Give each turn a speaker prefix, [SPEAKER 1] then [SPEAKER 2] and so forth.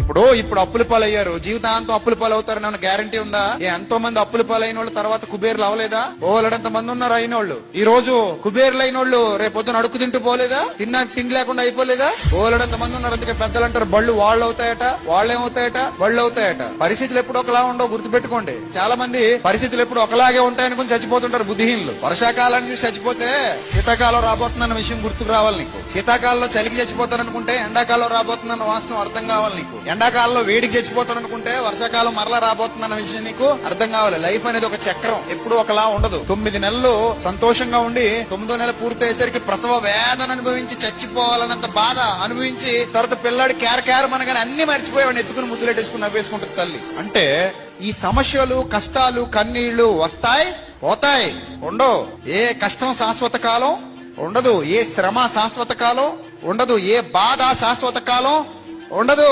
[SPEAKER 1] ఇప్పుడు అప్పుల పాలయ్యారు, జీవితాంతం అప్పుల పాలు అవుతారని గ్యారంటీ ఉందా? ఎంతో మంది అప్పుల పాలైన వాళ్ళు తర్వాత కుబేర్లు అవలేదా? ఓలడంత మంది ఉన్నారు అయిన వాళ్ళు. ఈ రోజు కుబేర్లు అయిన వాళ్ళు రేపొద్దున అడుగు తింటూ పోలేదా? తిండి లేకుండా అయిపోలేదా? ఓలడంత మంది ఉన్నారు. అందుకే పెద్దలు అంటారు బళ్ళు వాళ్ళు అవుతాయట, వాళ్ళేమవుతాయట, బళ్ళు అవుతాయట. పరిస్థితులు ఎప్పుడు ఒకలా ఉండవు, గుర్తుపెట్టుకోండి. చాలా మంది పరిస్థితులు ఎప్పుడు ఒకలాగే ఉంటాయనుకుని చచ్చిపోతుంటారు బుద్ధిహీనులు. వర్షాకాలానికి చచ్చిపోతే శీతాకాలం రాబోతుందన్న విషయం గుర్తుకు రావాలి నీకు. శీతాకాలంలో చలికి చచ్చిపోతారనుకుంటే ఎండాకాలం రాబోతుందన్న వాస్తవం అర్థం కావాలి నీకు. ఎండాకాలంలో వేడికి చచ్చిపోతారనుకుంటే వర్షాకాలం మరలా రాబోతుందన్న విషయం నీకు అర్థం కావాలి. లైఫ్ అనేది ఒక చక్రం, ఎప్పుడు ఒకలా ఉండదు. 9 నెలలు సంతోషంగా ఉండి 9వ నెల పూర్తయ్యేసరికి ప్రసవ వేదన అనుభవించి చచ్చిపోవాలన్నంత బాధ అనుభవించి తర్వాత పిల్లాడి కేర్ మనగానే అన్ని మర్చిపోయేవాడిని ఎత్తుకుని ముద్దులెట్టేసుకుని నవ్వేసుకుంటుంది తల్లి. అంటే ఈ సమస్యలు, కష్టాలు, కన్నీళ్లు వస్తాయి, పోతాయి, ఉండవు. ఏ కష్టం శాశ్వత కాలం ఉండదు, ఏ శ్రమ శాశ్వత కాలం ఉండదు, ఏ బాధ శాశ్వత కాలం ఉండదు.